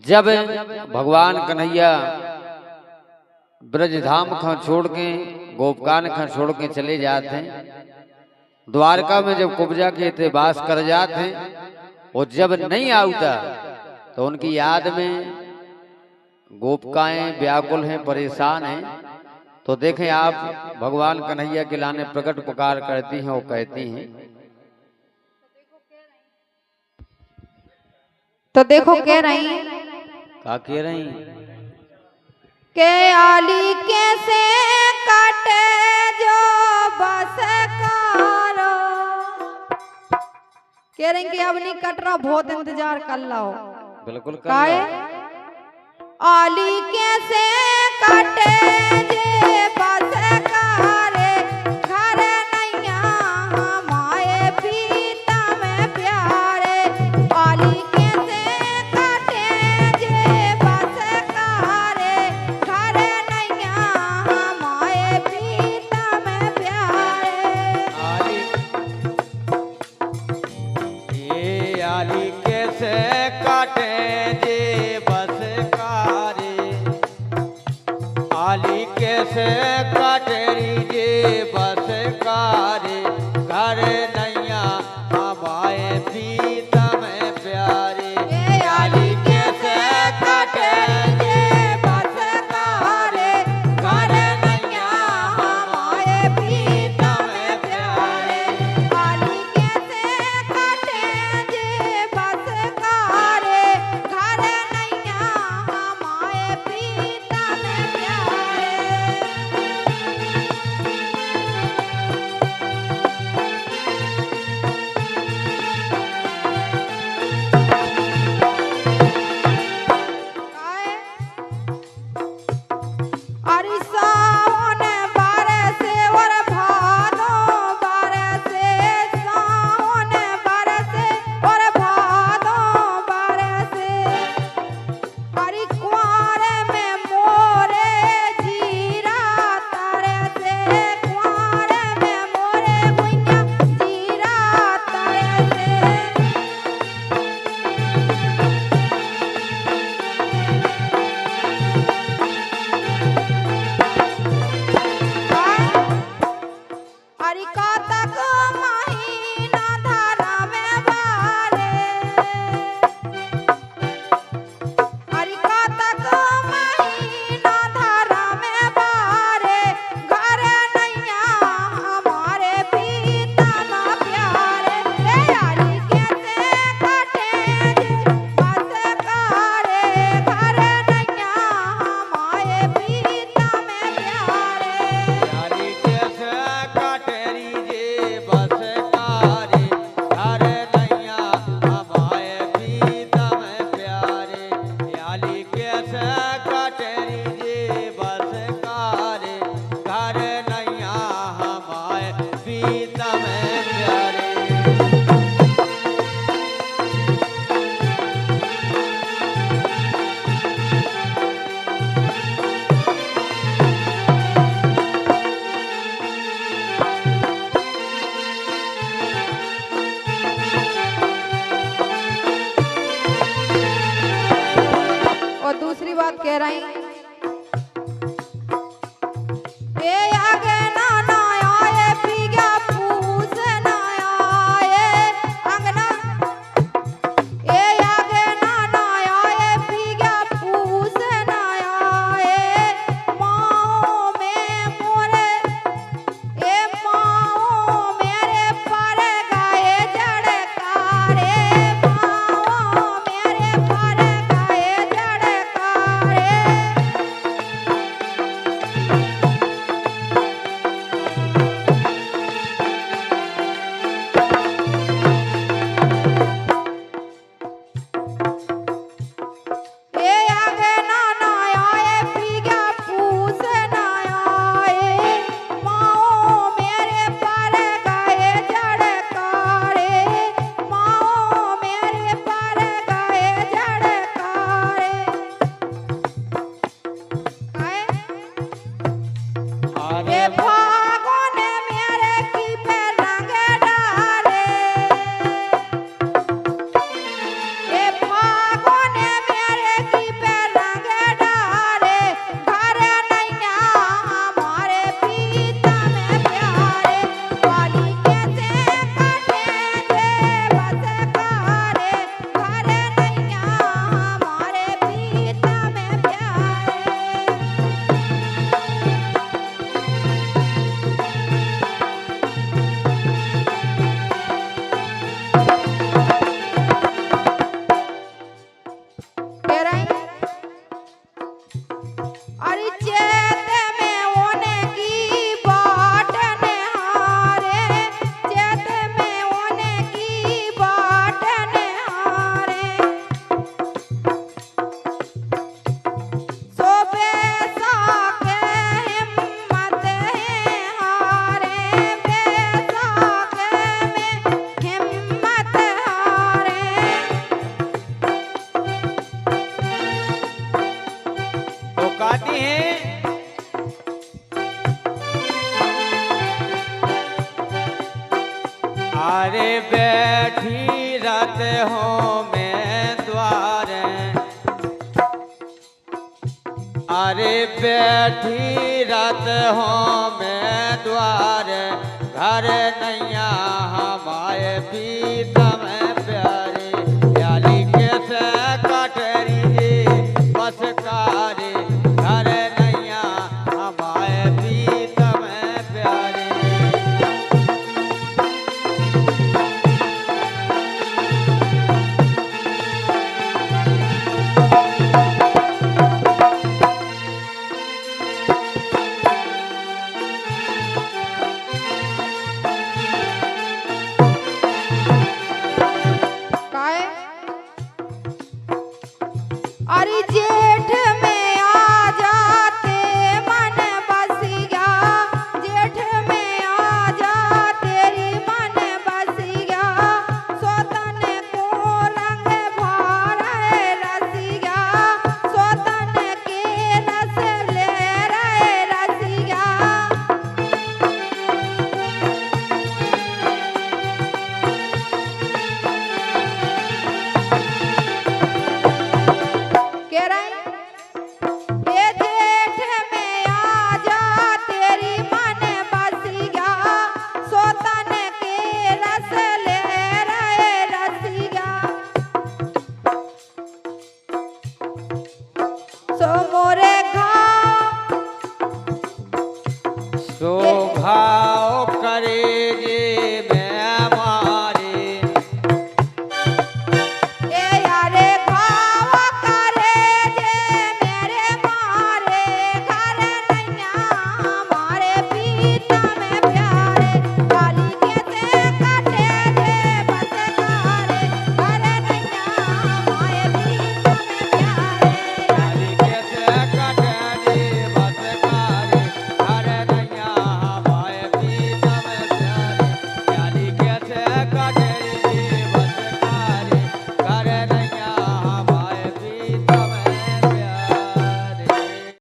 जब भगवान कन्हैया ब्रजधाम खा छोड़ के गोपकान खा छोड़ के चले जाते हैं, द्वारका में जब कुब्जा के थे वास कर जाते और जब नहीं आता तो उनकी याद में गोपकाएं व्याकुल हैं, परेशान हैं। तो देखें आप भगवान कन्हैया के लाने प्रकट पुकार करती हैं और कहती हैं, तो देखो कह रही क्या कह रही के आली कैसे काटे जो बस करो, कह रही कि अब नहीं कट रहा, बहुत इंतजार कर लो। बिल्कुल काहे आली कैसे काटे जे बस करे, घर नैया हमारे पीता में प्यारे। आली कैसे काटे जे बस करे, घर नैया हमारे पीता में प्यारे। आली कैसे काटे जे बस कारे, आली कैसे काटेरी जे बस कारे, घर नैया हमारे पीता में प्यारे। आली कैसे काटे जे बस कारे, घर नैया हमारे पीता में प्यारे। आली कैसे काटे जे बस करे, घर नैया हमारे पीता में प्यारे। अरे सावन बरसे और भादो बरसे, सावन बरसे और भादो बरसे। अरे कुंवर में मोरे जीरा तरसे, कुंवर में मोरे गुइया जीरा तरसे। अरे कातक महीना धारा में बारे, अरे कातक महीना धारा में बारे, घर नैया हमारे पीता ना प्यारे। हे आली कैसे काटे जे बस करे, घर नैया हमारे पीता में प्यारे। आली कैसे काटेरी जे बस कारे, घर नैया हमारे पीता में प्यारे। आली कैसे काटेरी जे बस कारे, घर नैया हमारे पीता में प्यारे। और दूसरी बात कह रही ए आगे ना ना आए पी गया पूस ना आए अंगना, ए आगे ना ना आए पी गया पूस ना आए। माओ में मोरे ए माओ मेरे पर गाए जड़कारे, माओ मेरे पर गाए जड़कारे। कहती हैं अरे बैठी रात हो मैं द्वारे, अरे बैठी रात हो मैं द्वारे, घर नैया हमारे प्रीतम प्यारे, प्यारी कैसे कटरी बस कारी, घर नैया हमारे प्रीतम प्यारे। काय अरे जेठ में आ जाते मन बस गया, जेठ में आ जा तेरी मन बस गया, सोतन को रंग भर रस गया, सोतन के रस ले रहे रस गया। कह रहे ये जेठ में आ जा तेरी मन बस गया, सोतन के रस ले रहे रसिया, सो मोरे